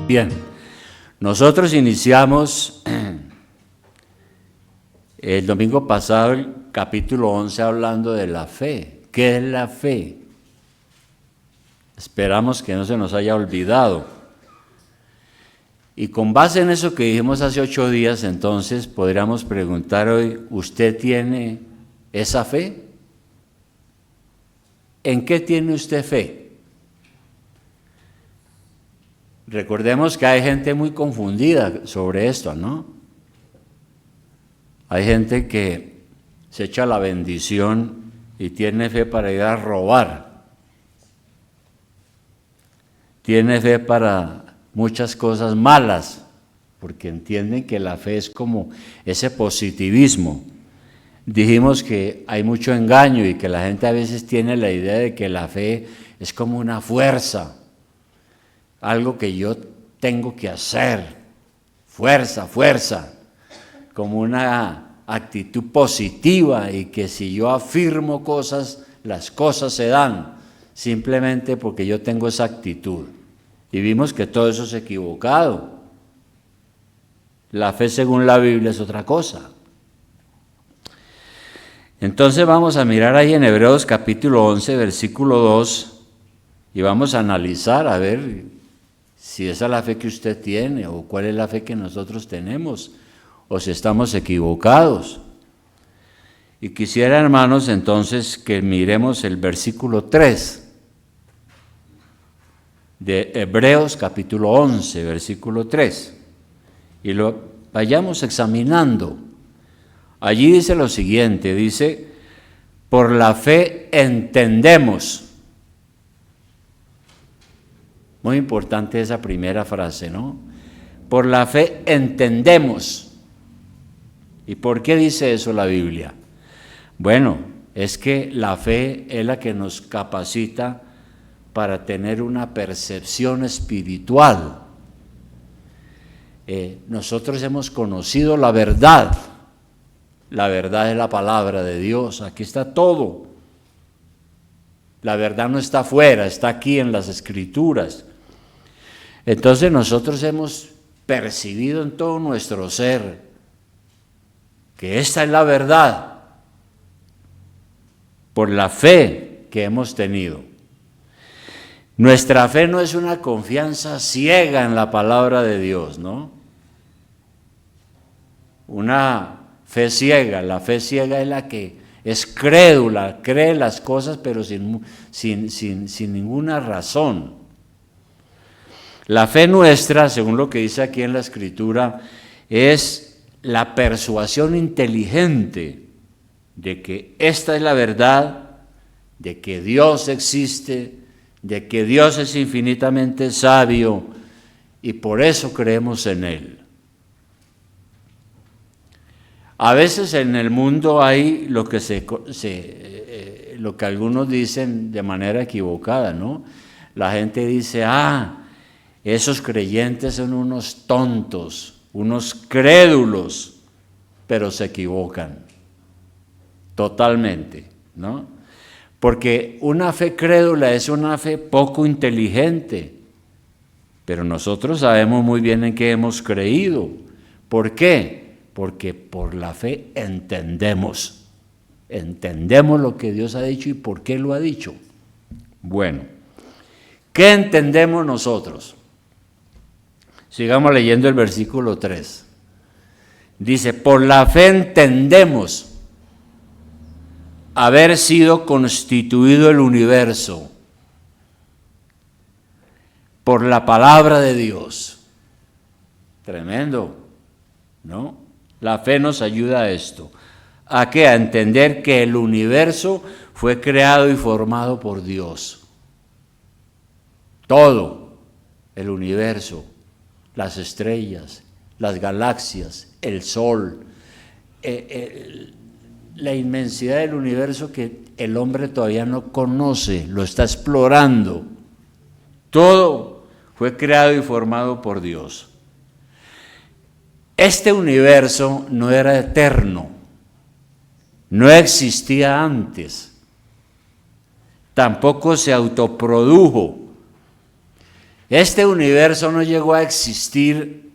Bien, nosotros iniciamos el domingo pasado el capítulo 11 hablando de la fe. ¿Qué es la fe? Esperamos que no se nos haya olvidado. Y con base en eso que dijimos hace 8 días, entonces podríamos preguntar hoy, ¿usted tiene esa fe? ¿En qué tiene usted fe? Recordemos que hay gente muy confundida sobre esto, ¿no? Hay gente que se echa la bendición y tiene fe para ir a robar. Tiene fe para muchas cosas malas, porque entienden que la fe es como ese positivismo. Dijimos que hay mucho engaño y que la gente a veces tiene la idea de que la fe es como una fuerza, algo que yo tengo que hacer, fuerza, como una actitud positiva y que si yo afirmo cosas, las cosas se dan, simplemente porque yo tengo esa actitud. Y vimos que todo eso es equivocado. La fe según la Biblia es otra cosa. Entonces vamos a mirar ahí en Hebreos capítulo 11, versículo 2, y vamos a analizar a ver si esa es la fe que usted tiene o cuál es la fe que nosotros tenemos o si estamos equivocados. Y quisiera, hermanos, entonces que miremos el versículo 3 de Hebreos capítulo 11, versículo 3, y lo vayamos examinando. Allí dice lo siguiente, dice, por la fe entendemos. Muy importante esa primera frase, ¿no? Por la fe entendemos. ¿Y por qué dice eso la Biblia? Bueno, es que la fe es la que nos capacita para tener una percepción espiritual. Nosotros hemos conocido la verdad. La verdad es la palabra de Dios. Aquí está todo. La verdad no está afuera, está aquí en las Escrituras. Entonces nosotros hemos percibido en todo nuestro ser que esta es la verdad por la fe que hemos tenido. Nuestra fe no es una confianza ciega en la palabra de Dios, ¿no? Una fe ciega, la fe ciega es la que es crédula, cree las cosas pero sin ninguna razón. La fe nuestra, según lo que dice aquí en la Escritura, es la persuasión inteligente de que esta es la verdad, de que Dios existe, de que Dios es infinitamente sabio y por eso creemos en Él. A veces en el mundo hay lo que algunos dicen de manera equivocada, ¿no? La gente dice, esos creyentes son unos tontos, unos crédulos, pero se equivocan totalmente, ¿no? Porque una fe crédula es una fe poco inteligente, pero nosotros sabemos muy bien en qué hemos creído. ¿Por qué? Porque por la fe entendemos lo que Dios ha dicho y por qué lo ha dicho. Bueno, ¿qué entendemos nosotros? Sigamos leyendo el versículo 3. Dice, por la fe entendemos haber sido constituido el universo por la palabra de Dios. Tremendo, ¿no? La fe nos ayuda a esto. ¿A qué? A entender que el universo fue creado y formado por Dios. Todo el universo, las estrellas, las galaxias, el sol, la inmensidad del universo que el hombre todavía no conoce, lo está explorando. Todo fue creado y formado por Dios. Este universo no era eterno, no existía antes, tampoco se autoprodujo. Este universo no llegó a existir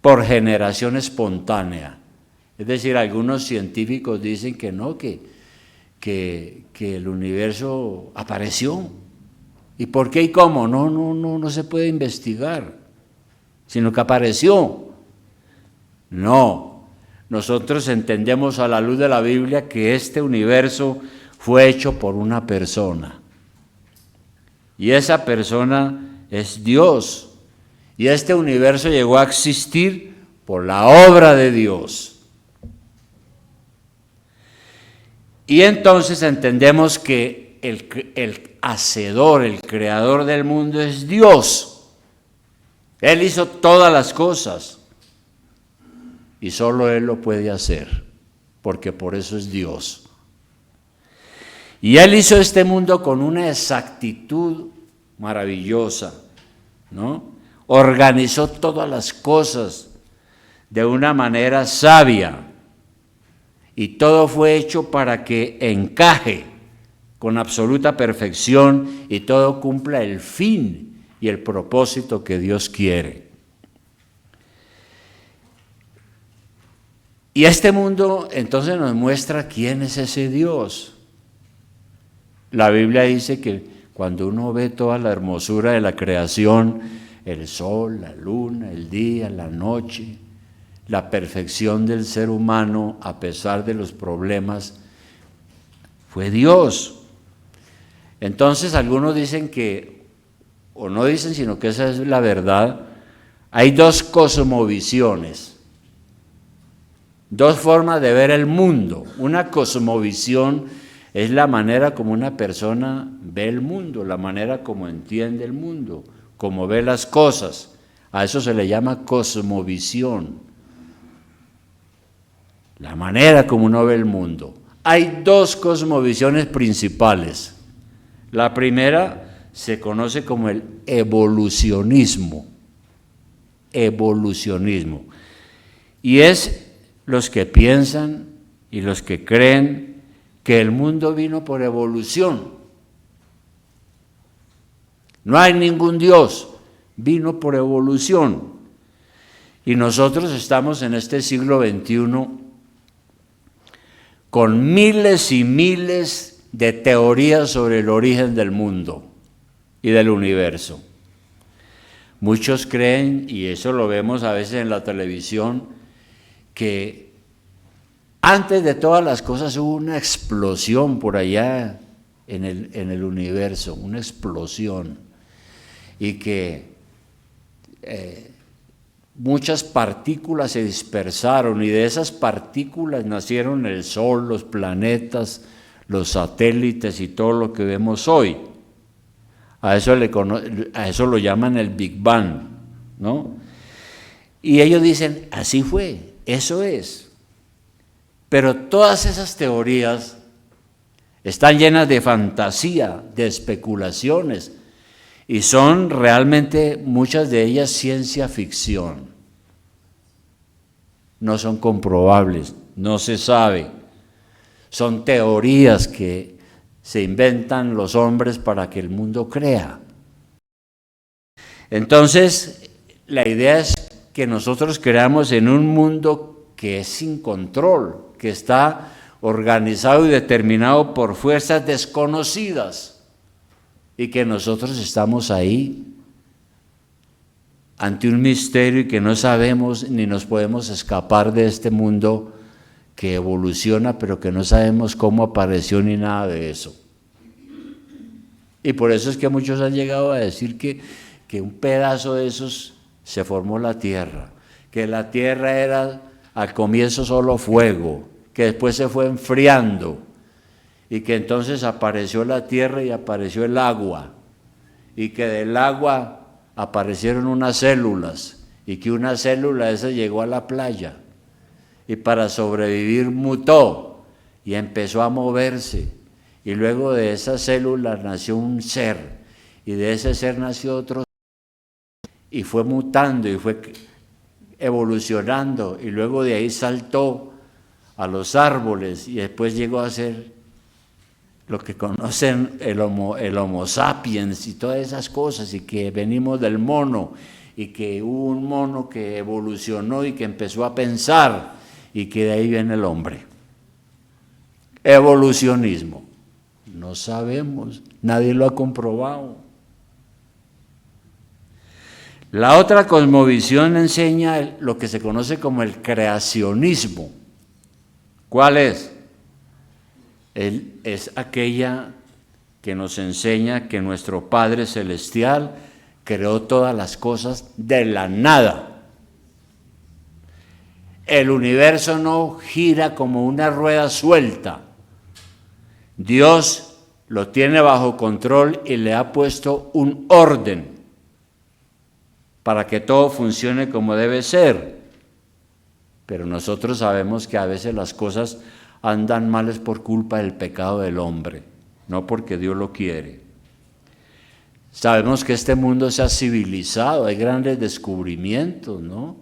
por generación espontánea. Es decir, algunos científicos dicen que no, que el universo apareció. ¿Y por qué y cómo? No se puede investigar, sino que apareció. No, nosotros entendemos a la luz de la Biblia que este universo fue hecho por una persona. Y esa persona es Dios. Y este universo llegó a existir por la obra de Dios. Y entonces entendemos que el hacedor, el creador del mundo es Dios. Él hizo todas las cosas y solo Él lo puede hacer, porque por eso es Dios. Y Él hizo este mundo con una exactitud maravillosa, ¿no? Organizó todas las cosas de una manera sabia. Y todo fue hecho para que encaje con absoluta perfección y todo cumpla el fin y el propósito que Dios quiere. Y este mundo entonces nos muestra quién es ese Dios. La Biblia dice que cuando uno ve toda la hermosura de la creación, el sol, la luna, el día, la noche, la perfección del ser humano a pesar de los problemas, fue Dios. Entonces algunos dicen que, o no dicen, sino que esa es la verdad, hay dos cosmovisiones, dos formas de ver el mundo. Una cosmovisión es la manera como una persona ve el mundo, la manera como entiende el mundo, como ve las cosas. A eso se le llama cosmovisión. La manera como uno ve el mundo. Hay dos cosmovisiones principales. La primera se conoce como el evolucionismo. Evolucionismo. Y es los que piensan y los que creen que el mundo vino por evolución. No hay ningún Dios, vino por evolución. Y nosotros estamos en este siglo XXI con miles y miles de teorías sobre el origen del mundo y del universo. Muchos creen, y eso lo vemos a veces en la televisión, que antes de todas las cosas hubo una explosión por allá en el universo, una explosión, y que muchas partículas se dispersaron y de esas partículas nacieron el Sol, los planetas, los satélites y todo lo que vemos hoy. A eso lo llaman el Big Bang, ¿no? Y ellos dicen, así fue, eso es. Pero todas esas teorías están llenas de fantasía, de especulaciones, y son realmente muchas de ellas ciencia ficción. No son comprobables, no se sabe. Son teorías que se inventan los hombres para que el mundo crea. Entonces, la idea es que nosotros creamos en un mundo que es sin control, que está organizado y determinado por fuerzas desconocidas, y que nosotros estamos ahí ante un misterio y que no sabemos ni nos podemos escapar de este mundo que evoluciona, pero que no sabemos cómo apareció ni nada de eso. Y por eso es que muchos han llegado a decir que un pedazo de esos se formó la Tierra, que la Tierra era al comienzo solo fuego, que después se fue enfriando, y que entonces apareció la tierra y apareció el agua, y que del agua aparecieron unas células, y que una célula esa llegó a la playa, y para sobrevivir mutó, y empezó a moverse, y luego de esa célula nació un ser, y de ese ser nació otro, y fue mutando, y fue evolucionando, y luego de ahí saltó a los árboles, y después llegó a ser lo que conocen el homo sapiens y todas esas cosas, y que venimos del mono, y que hubo un mono que evolucionó y que empezó a pensar, y que de ahí viene el hombre. Evolucionismo. No sabemos, nadie lo ha comprobado. La otra cosmovisión enseña lo que se conoce como el creacionismo. ¿Cuál es? Es aquella que nos enseña que nuestro Padre Celestial creó todas las cosas de la nada. El universo no gira como una rueda suelta. Dios lo tiene bajo control y le ha puesto un orden para que todo funcione como debe ser. Pero nosotros sabemos que a veces las cosas andan mal por culpa del pecado del hombre, no porque Dios lo quiere. Sabemos que este mundo se ha civilizado, hay grandes descubrimientos, ¿no?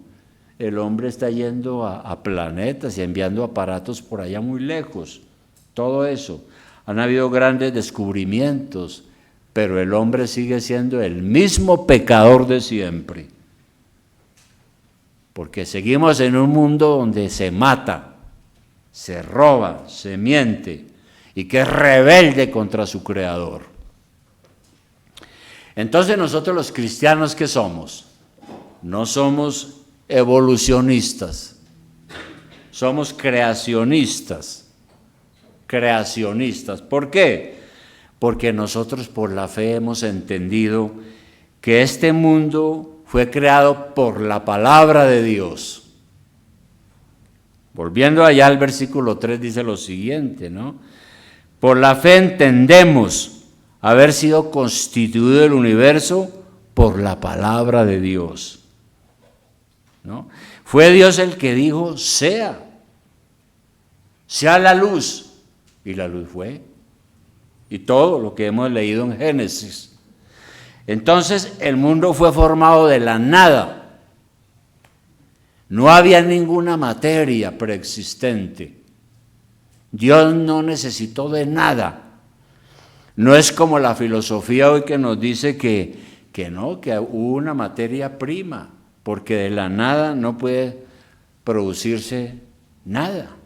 El hombre está yendo a planetas y enviando aparatos por allá muy lejos, todo eso. Han habido grandes descubrimientos, pero el hombre sigue siendo el mismo pecador de siempre. Porque seguimos en un mundo donde se mata, se roba, se miente y que es rebelde contra su creador. Entonces nosotros los cristianos, ¿qué somos? No somos evolucionistas, somos creacionistas. Creacionistas. ¿Por qué? Porque nosotros por la fe hemos entendido que este mundo fue creado por la palabra de Dios. Volviendo allá al versículo 3 dice lo siguiente, ¿no? Por la fe entendemos haber sido constituido el universo por la palabra de Dios, ¿no? Fue Dios el que dijo, sea la luz, y la luz fue. Y todo lo que hemos leído en Génesis. Entonces el mundo fue formado de la nada. No había ninguna materia preexistente. Dios no necesitó de nada. No es como la filosofía hoy que nos dice que hubo una materia prima, porque de la nada no puede producirse nada,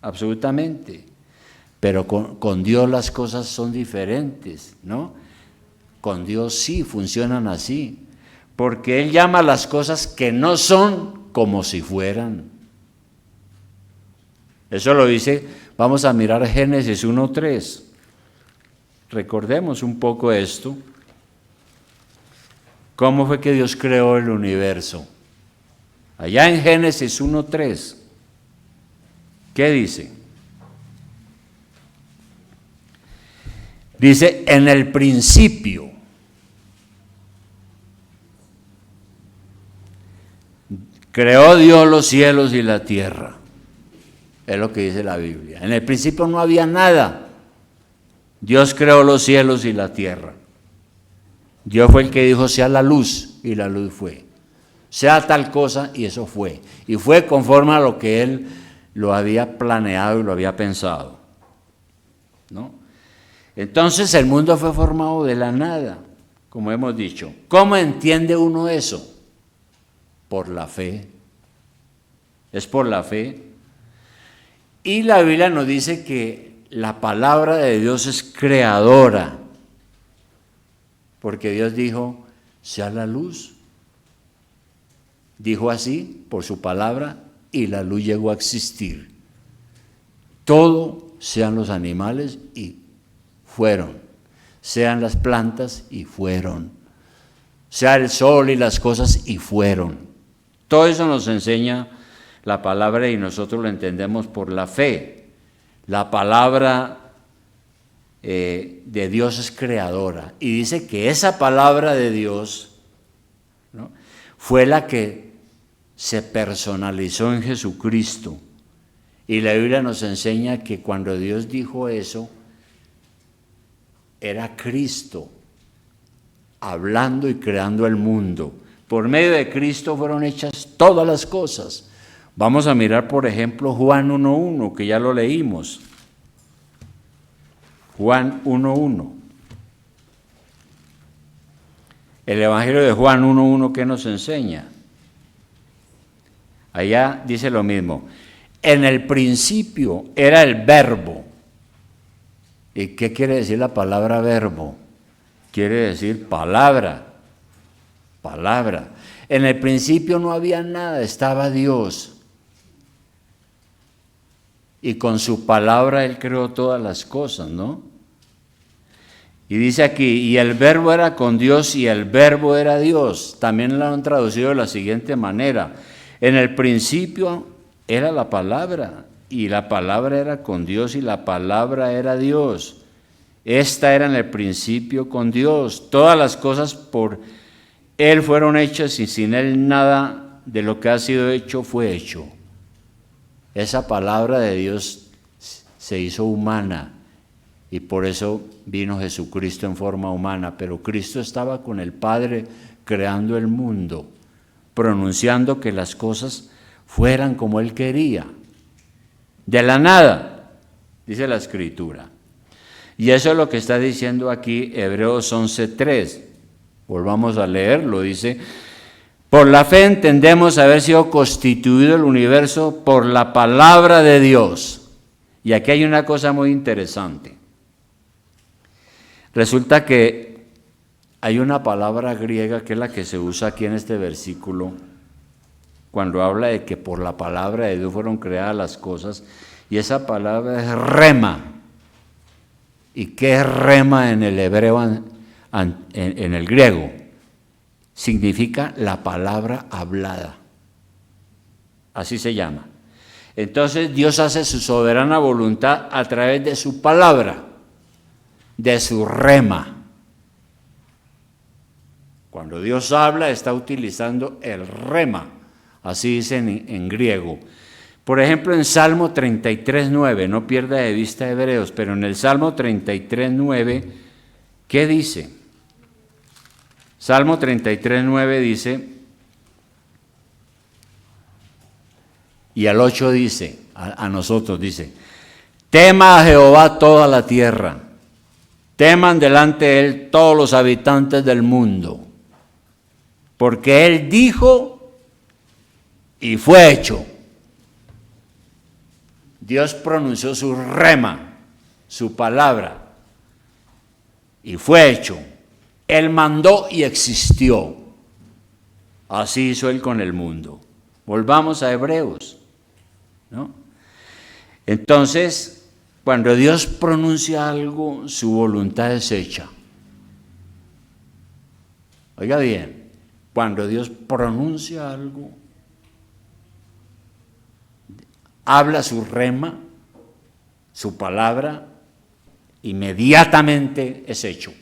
absolutamente. Pero con Dios las cosas son diferentes, ¿no? Con Dios sí funcionan así, porque Él llama a las cosas que no son como si fueran. Eso lo dice, vamos a mirar Génesis 1:3. Recordemos un poco esto. ¿Cómo fue que Dios creó el universo? Allá en Génesis 1:3, ¿qué dice? Dice, en el principio creó Dios los cielos y la tierra. Es lo que dice la Biblia. En el principio no había nada. Dios creó los cielos y la tierra. Dios fue el que dijo, sea la luz, y la luz fue. Sea tal cosa, y eso fue. Y fue conforme a lo que Él lo había planeado y lo había pensado, ¿no? Entonces el mundo fue formado de la nada, como hemos dicho. ¿Cómo entiende uno eso? Por la fe. Es por la fe. Y la Biblia nos dice que la palabra de Dios es creadora, porque Dios dijo, sea la luz. Dijo así, por su palabra, y la luz llegó a existir. Todo, sean los animales, y fueron, sean las plantas y fueron, sea el sol y las cosas y fueron. Todo eso nos enseña la palabra y nosotros lo entendemos por la fe. La palabra de Dios es creadora y dice que esa palabra de Dios, ¿no?, fue la que se personalizó en Jesucristo. Y la Biblia nos enseña que cuando Dios dijo eso, era Cristo hablando y creando el mundo. Por medio de Cristo fueron hechas todas las cosas. Vamos a mirar, por ejemplo, Juan 1:1, que ya lo leímos. Juan 1:1. El Evangelio de Juan 1:1, ¿qué nos enseña? Allá dice lo mismo. En el principio era el verbo. ¿Y qué quiere decir la palabra verbo? Quiere decir palabra. Palabra. En el principio no había nada, estaba Dios. Y con su palabra Él creó todas las cosas, ¿no? Y dice aquí, y el verbo era con Dios y el verbo era Dios. También lo han traducido de la siguiente manera. En el principio era la palabra, y la palabra era con Dios y la palabra era Dios. Esta era en el principio con Dios. Todas las cosas por Él fueron hechas y sin Él nada de lo que ha sido hecho fue hecho. Esa palabra de Dios se hizo humana y por eso vino Jesucristo en forma humana. Pero Cristo estaba con el Padre creando el mundo, pronunciando que las cosas fueran como Él quería. De la nada, dice la Escritura. Y eso es lo que está diciendo aquí Hebreos 11:3. Volvamos a leerlo, dice: por la fe entendemos haber sido constituido el universo por la palabra de Dios. Y aquí hay una cosa muy interesante. Resulta que hay una palabra griega que es la que se usa aquí en este versículo, cuando habla de que por la palabra de Dios fueron creadas las cosas, y esa palabra es rema. ¿Y qué es rema en el hebreo, en el griego? Significa la palabra hablada. Así se llama. Entonces Dios hace su soberana voluntad a través de su palabra, de su rema. Cuando Dios habla está utilizando el rema, así dice en griego. Por ejemplo, en Salmo 33:9, no pierda de vista Hebreos, pero en el Salmo 33:9, ¿qué dice? Salmo 33:9 dice, y al 8 dice, a nosotros dice: tema a Jehová toda la tierra, teman delante de Él todos los habitantes del mundo, porque Él dijo y fue hecho. Dios pronunció su rema, su palabra, y fue hecho. Él mandó y existió. Así hizo Él con el mundo. Volvamos a Hebreos, ¿no? Entonces, cuando Dios pronuncia algo, su voluntad es hecha. Oiga bien, cuando Dios pronuncia algo, habla su rema, su palabra, inmediatamente es hecho.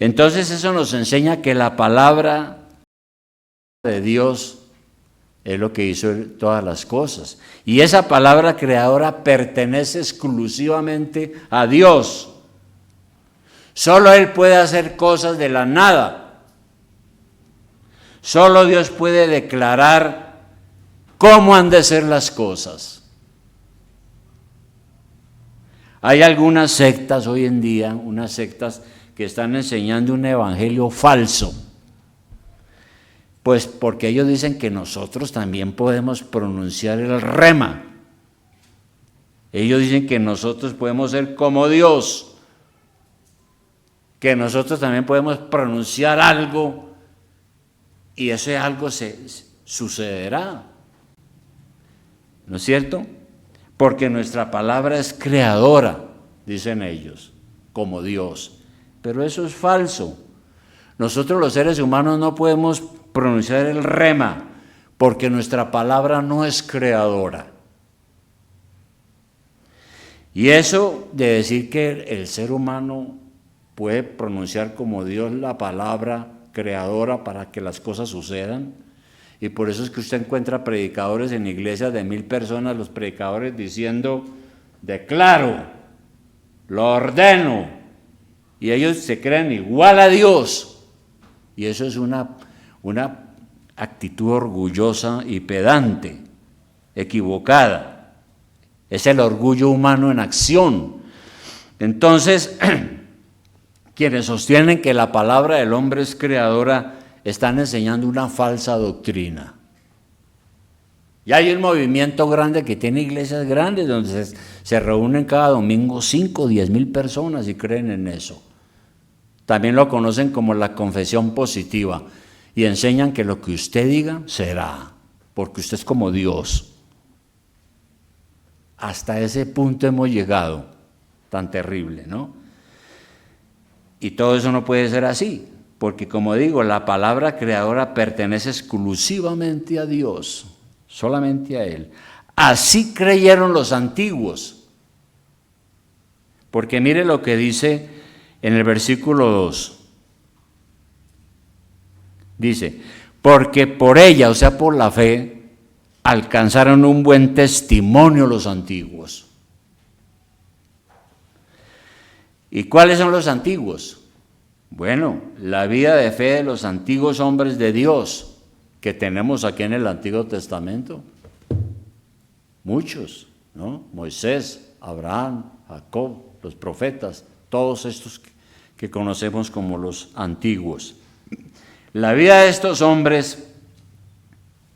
Entonces eso nos enseña que la palabra de Dios es lo que hizo todas las cosas. Y esa palabra creadora pertenece exclusivamente a Dios. Solo Él puede hacer cosas de la nada. Solo Dios puede declarar cómo han de ser las cosas. Hay algunas sectas hoy en día, unas sectas que están enseñando un evangelio falso. Pues porque ellos dicen que nosotros también podemos pronunciar el rema. Ellos dicen que nosotros podemos ser como Dios, que nosotros también podemos pronunciar algo y ese algo sucederá. ¿No es cierto? Porque nuestra palabra es creadora, dicen ellos, como Dios. Pero eso es falso. Nosotros los seres humanos no podemos pronunciar el rema, porque nuestra palabra no es creadora. Y eso de decir que el ser humano puede pronunciar como Dios la palabra creadora para que las cosas sucedan, y por eso es que usted encuentra predicadores en iglesias de 1000 personas, los predicadores diciendo: declaro, lo ordeno, y ellos se creen igual a Dios. Y eso es una actitud orgullosa y pedante, equivocada. Es el orgullo humano en acción. Entonces, quienes sostienen que la palabra del hombre es creadora, están enseñando una falsa doctrina. Y hay un movimiento grande que tiene iglesias grandes donde se reúnen cada domingo 5 o 10 mil personas y creen en eso. También lo conocen como la confesión positiva y enseñan que lo que usted diga será, porque usted es como Dios. Hasta ese punto hemos llegado, tan terrible, ¿no? Y todo eso no puede ser así, porque como digo, la palabra creadora pertenece exclusivamente a Dios, solamente a Él. Así creyeron los antiguos, porque mire lo que dice en el versículo 2. Dice, porque por ella, o sea, por la fe, alcanzaron un buen testimonio los antiguos. ¿Y cuáles son los antiguos? Bueno, la vida de fe de los antiguos hombres de Dios que tenemos aquí en el Antiguo Testamento. Muchos, ¿no? Moisés, Abraham, Jacob, los profetas, todos estos que conocemos como los antiguos. La vida de estos hombres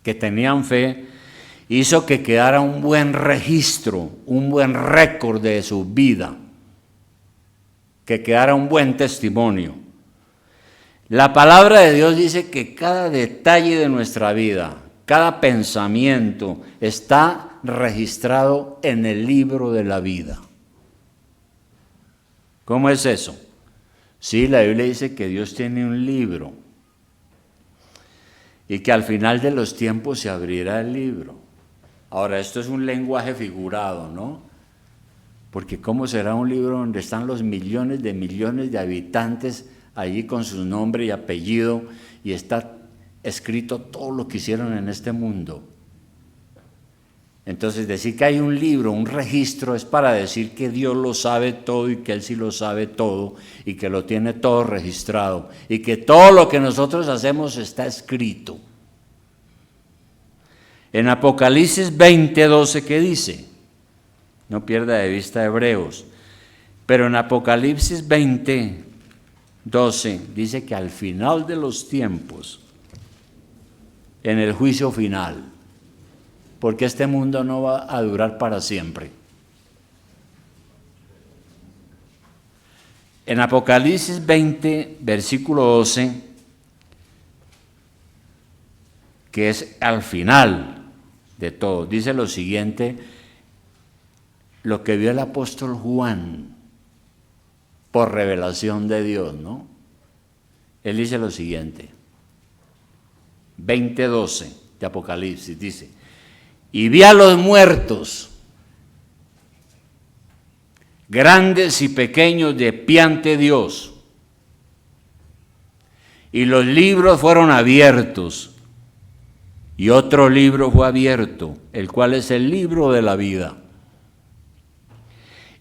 que tenían fe hizo que quedara un buen registro, un buen récord de su vida, que quedara un buen testimonio. La palabra de Dios dice que cada detalle de nuestra vida, cada pensamiento está registrado en el libro de la vida. ¿Cómo es eso? Sí, la Biblia dice que Dios tiene un libro y que al final de los tiempos se abrirá el libro. Ahora, esto es un lenguaje figurado, ¿no? Porque ¿cómo será un libro donde están los millones de habitantes allí con su nombre y apellido y está escrito todo lo que hicieron en este mundo? Entonces, decir que hay un libro, un registro, es para decir que Dios lo sabe todo y que Él sí lo sabe todo y que lo tiene todo registrado y que todo lo que nosotros hacemos está escrito. En Apocalipsis 20:12, ¿qué dice? No pierda de vista Hebreos, pero en Apocalipsis 20:12 dice que al final de los tiempos, en el juicio final, porque este mundo no va a durar para siempre. En Apocalipsis 20, versículo 12, que es al final de todo, dice lo siguiente, lo que vio el apóstol Juan por revelación de Dios, ¿no? Él dice lo siguiente, 20:12 de Apocalipsis, dice, y vi a los muertos, grandes y pequeños, de pie ante Dios, y los libros fueron abiertos, y otro libro fue abierto, el cual es el libro de la vida.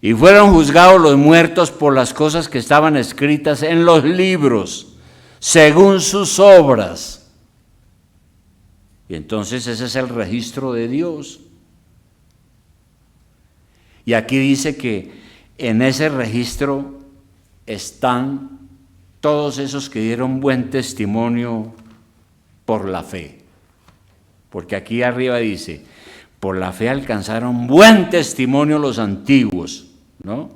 Y fueron juzgados los muertos por las cosas que estaban escritas en los libros, según sus obras. Y entonces ese es el registro de Dios. Y aquí dice que en ese registro están todos esos que dieron buen testimonio por la fe. Porque aquí arriba dice, por la fe alcanzaron buen testimonio los antiguos, ¿no?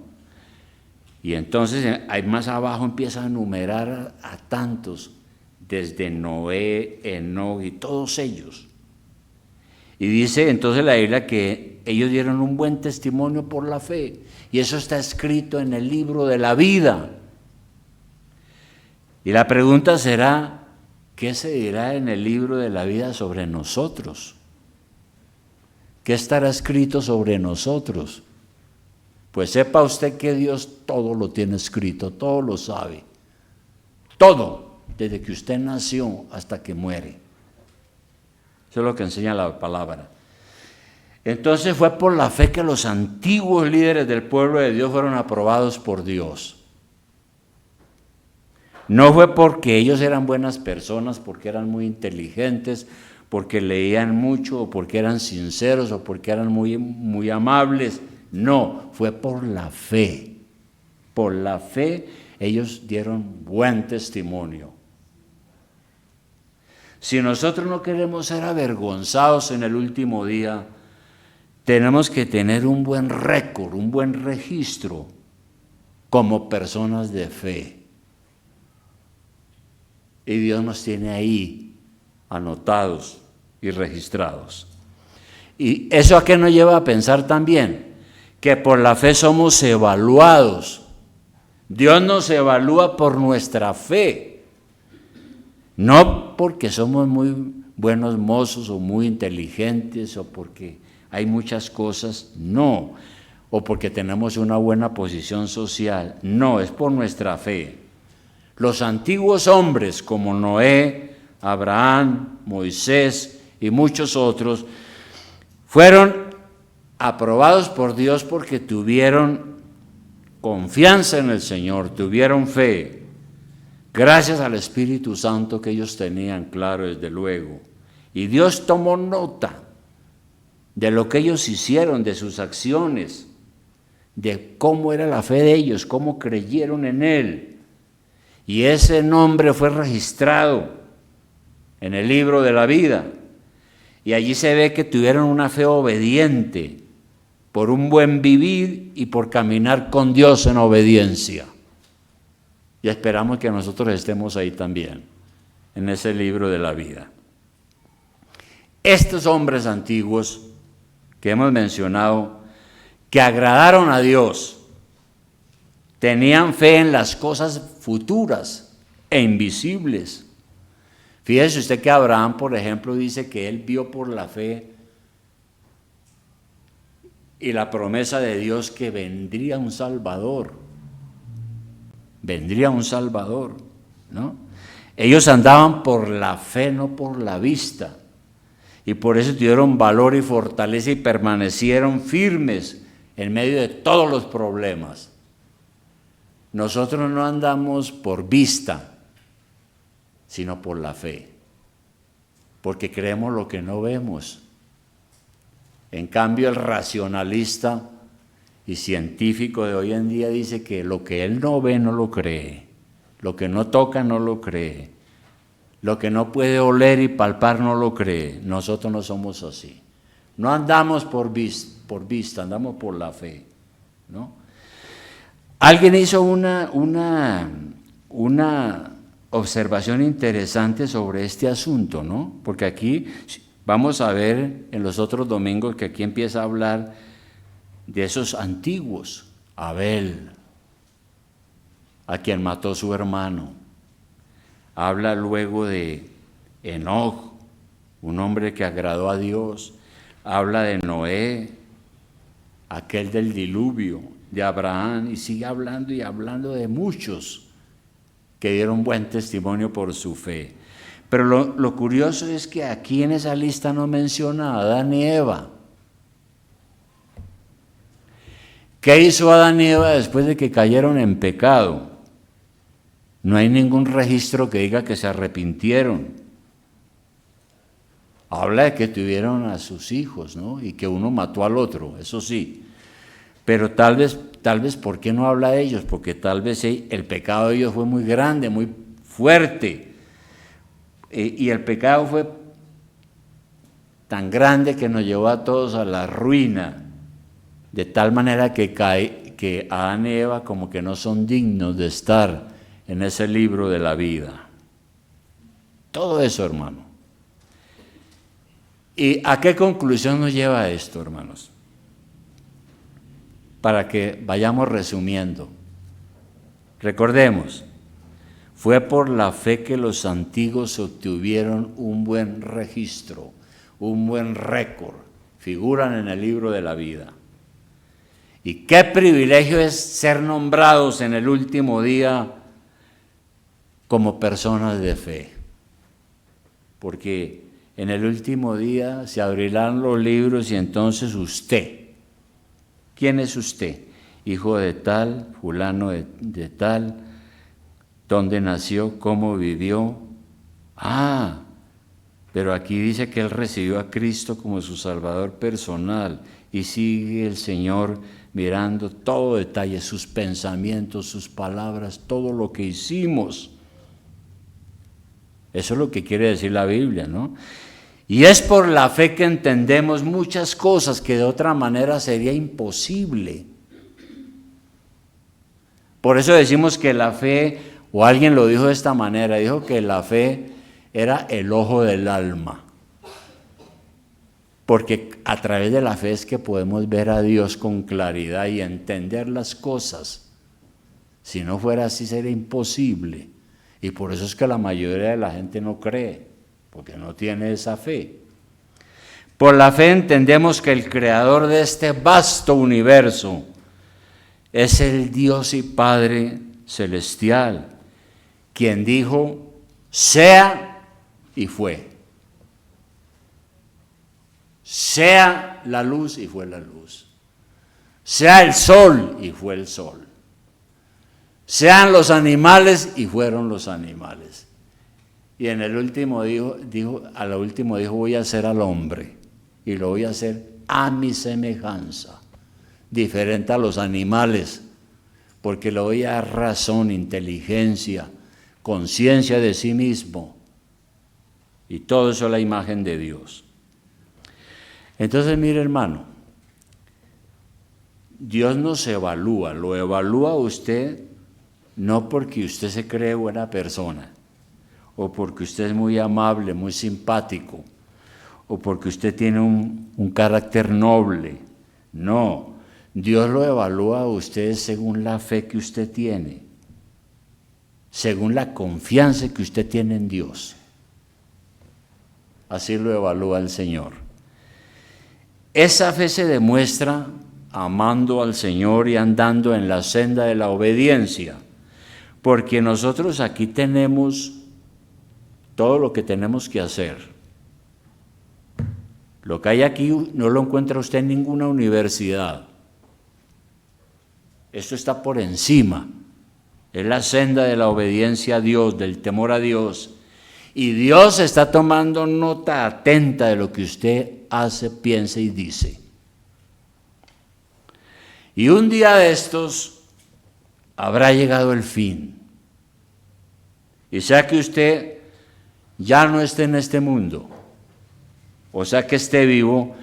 Y entonces ahí más abajo empieza a enumerar a tantos, desde Noé, Enoc y todos ellos. Y dice entonces la Biblia que ellos dieron un buen testimonio por la fe. Y eso está escrito en el libro de la vida. Y la pregunta será, ¿qué se dirá en el libro de la vida sobre nosotros? ¿Qué estará escrito sobre nosotros? Pues sepa usted que Dios todo lo tiene escrito, todo lo sabe. Todo, desde que usted nació hasta que muere. Eso es lo que enseña la palabra. Entonces fue por la fe que los antiguos líderes del pueblo de Dios fueron aprobados por Dios. No fue porque ellos eran buenas personas, porque eran muy inteligentes, porque leían mucho, o porque eran sinceros, o porque eran muy amables. No, fue por la fe. por la fe, ellos dieron buen testimonio. Si nosotros no queremos ser avergonzados en el último día, tenemos que tener un buen récord, un buen registro como personas de fe. Y Dios nos tiene ahí anotados y registrados. ¿Y eso a qué nos lleva a pensar también? Que por la fe somos evaluados. Dios nos evalúa por nuestra fe. No porque somos muy buenos mozos o muy inteligentes o porque hay muchas cosas, no. O porque tenemos una buena posición social, no, es por nuestra fe. Los antiguos hombres como Noé, Abraham, Moisés y muchos otros fueron aprobados por Dios porque tuvieron confianza en el Señor, tuvieron fe. Gracias al Espíritu Santo que ellos tenían, claro, desde luego. Y Dios tomó nota de lo que ellos hicieron, de sus acciones, de cómo era la fe de ellos, cómo creyeron en Él. Y ese nombre fue registrado en el libro de la vida. Y allí se ve que tuvieron una fe obediente por un buen vivir y por caminar con Dios en obediencia. Y esperamos que nosotros estemos ahí también, en ese libro de la vida. Estos hombres antiguos que hemos mencionado, que agradaron a Dios, tenían fe en las cosas futuras e invisibles. Fíjese usted que Abraham, por ejemplo, dice que él vio por la fe y la promesa de Dios que vendría un Salvador. Vendría un Salvador, ¿no? Ellos andaban por la fe, no por la vista. Y por eso tuvieron valor y fortaleza y permanecieron firmes en medio de todos los problemas. Nosotros no andamos por vista, sino por la fe, porque creemos lo que no vemos. En cambio, el racionalista y científico de hoy en día dice que lo que él no ve no lo cree, lo que no toca no lo cree, lo que no puede oler y palpar no lo cree. Nosotros no somos así. No andamos por vista, andamos por la fe, ¿no? Alguien hizo una observación interesante sobre este asunto, ¿no? Porque aquí vamos a ver en los otros domingos que aquí empieza a hablar de esos antiguos. Abel, a quien mató su hermano. Habla luego de Enoc, un hombre que agradó a Dios. Habla de Noé, aquel del diluvio, de Abraham, y sigue hablando y hablando de muchos que dieron buen testimonio por su fe. Pero lo curioso es que aquí en esa lista no menciona a Adán y Eva. ¿Qué hizo Adán y Eva después de que cayeron en pecado? No hay ningún registro que diga que se arrepintieron. Habla de que tuvieron a sus hijos, ¿no? Y que uno mató al otro, eso sí. Pero tal vez, ¿por qué no habla de ellos? Porque tal vez el pecado de ellos fue muy grande, muy fuerte. Y el pecado fue tan grande que nos llevó a todos a la ruina. De tal manera que Adán y Eva como que no son dignos de estar en ese libro de la vida. Todo eso, hermano. ¿Y a qué conclusión nos lleva esto, hermanos? Para que vayamos resumiendo. Recordemos, fue por la fe que los antiguos obtuvieron un buen registro, un buen récord, figuran en el libro de la vida. Y qué privilegio es ser nombrados en el último día como personas de fe. Porque en el último día se abrirán los libros y entonces usted, ¿quién es usted? Hijo de tal, fulano de tal, ¿dónde nació? ¿Cómo vivió? Pero aquí dice que él recibió a Cristo como su Salvador personal y sigue el Señor mirando todo detalle, sus pensamientos, sus palabras, todo lo que hicimos. Eso es lo que quiere decir la Biblia, ¿no? Y es por la fe que entendemos muchas cosas que de otra manera sería imposible. Por eso decimos que la fe, o alguien lo dijo de esta manera, dijo que la fe era el ojo del alma. Porque a través de la fe es que podemos ver a Dios con claridad y entender las cosas. Si no fuera así sería imposible. Y por eso es que la mayoría de la gente no cree, porque no tiene esa fe. Por la fe entendemos que el creador de este vasto universo es el Dios y Padre celestial, quien dijo, sea y fue. Sea la luz y fue la luz. Sea el sol y fue el sol. Sean los animales y fueron los animales. Y en el último a lo último dijo, voy a hacer al hombre y lo voy a hacer a mi semejanza, diferente a los animales, porque le voy a dar razón, inteligencia, conciencia de sí mismo, y todo eso es la imagen de Dios. Entonces, mire, hermano, Dios nos evalúa, lo evalúa usted no porque usted se cree buena persona, o porque usted es muy amable, muy simpático, o porque usted tiene un carácter noble. No, Dios lo evalúa a usted según la fe que usted tiene, según la confianza que usted tiene en Dios. Así lo evalúa el Señor. Esa fe se demuestra amando al Señor y andando en la senda de la obediencia, porque nosotros aquí tenemos todo lo que tenemos que hacer. Lo que hay aquí no lo encuentra usted en ninguna universidad. Esto está por encima. Es la senda de la obediencia a Dios, del temor a Dios. Y Dios está tomando nota atenta de lo que usted hace, piensa y dice. Y un día de estos habrá llegado el fin. Y sea que usted ya no esté en este mundo, o sea que esté vivo,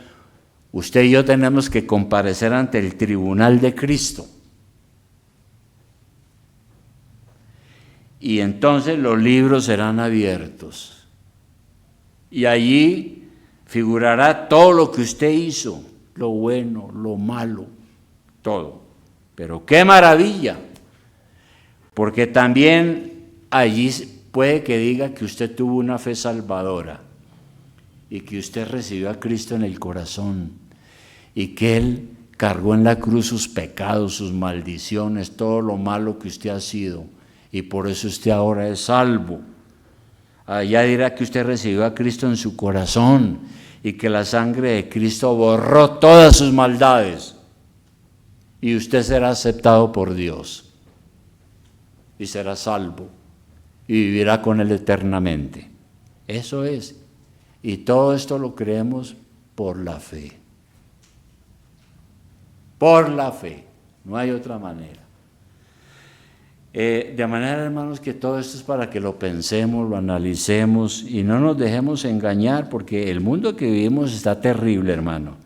usted y yo tenemos que comparecer ante el tribunal de Cristo. Y entonces los libros serán abiertos. Y allí figurará todo lo que usted hizo, lo bueno, lo malo, todo. Pero qué maravilla, porque también allí puede que diga que usted tuvo una fe salvadora y que usted recibió a Cristo en el corazón y que Él cargó en la cruz sus pecados, sus maldiciones, todo lo malo que usted ha sido, y por eso usted ahora es salvo. Allá dirá que usted recibió a Cristo en su corazón y que la sangre de Cristo borró todas sus maldades y usted será aceptado por Dios y será salvo y vivirá con Él eternamente. Eso es. Y todo esto lo creemos por la fe. Por la fe. No hay otra manera. De manera, hermanos, que todo esto es para que lo pensemos, lo analicemos y no nos dejemos engañar, porque el mundo que vivimos está terrible, hermano.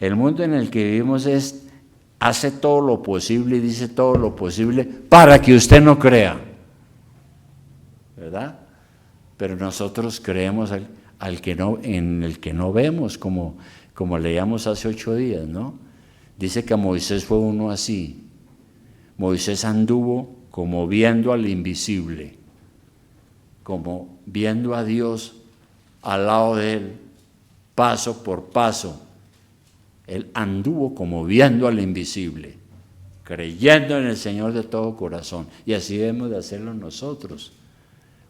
El mundo en el que vivimos hace todo lo posible y dice todo lo posible para que usted no crea, ¿verdad? Pero nosotros creemos en el que no vemos, como leíamos hace 8 días, ¿no? Dice que Moisés fue uno así. Moisés anduvo como viendo al invisible, como viendo a Dios al lado de él, paso por paso. Él anduvo como viendo al invisible, creyendo en el Señor de todo corazón. Y así debemos de hacerlo nosotros.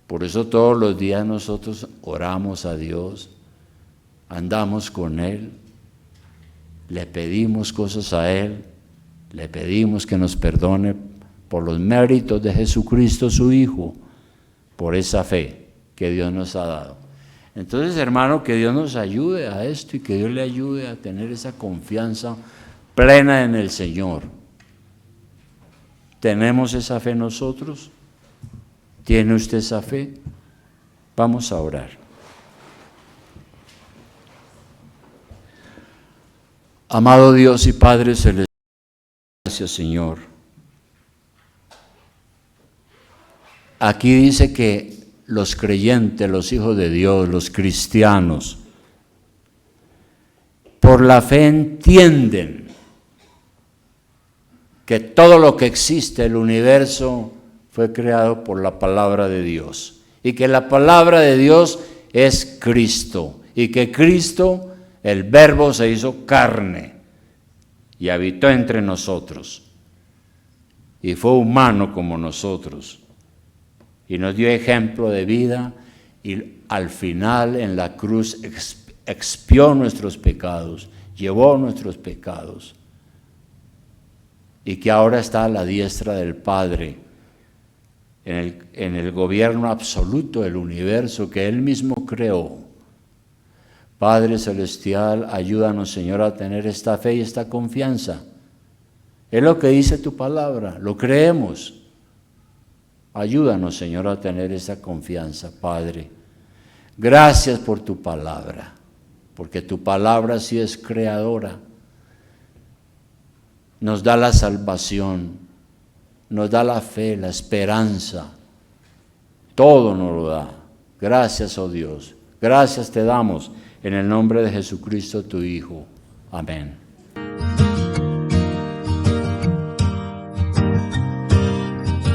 Por eso todos los días nosotros oramos a Dios, andamos con Él, le pedimos cosas a Él, le pedimos que nos perdone por los méritos de Jesucristo su Hijo, por esa fe que Dios nos ha dado. Entonces, hermano, que Dios nos ayude a esto y que Dios le ayude a tener esa confianza plena en el Señor. ¿Tenemos esa fe nosotros? ¿Tiene usted esa fe? Vamos a orar. Amado Dios y Padre Celestial, gracias Señor. Aquí dice que los creyentes, los hijos de Dios, los cristianos, por la fe entienden que todo lo que existe, el universo, fue creado por la palabra de Dios. Y que la palabra de Dios es Cristo. Y que Cristo, el Verbo, se hizo carne y habitó entre nosotros. Y fue humano como nosotros. Y nos dio ejemplo de vida y al final en la cruz expió nuestros pecados, llevó nuestros pecados. Y que ahora está a la diestra del Padre, en el gobierno absoluto del universo que Él mismo creó. Padre Celestial, ayúdanos, Señor, a tener esta fe y esta confianza. Es lo que dice tu palabra, lo creemos. Ayúdanos, Señor, a tener esa confianza, Padre. Gracias por tu palabra, porque tu palabra sí es creadora. Nos da la salvación, nos da la fe, la esperanza. Todo nos lo da. Gracias, oh Dios. Gracias te damos en el nombre de Jesucristo, tu Hijo. Amén.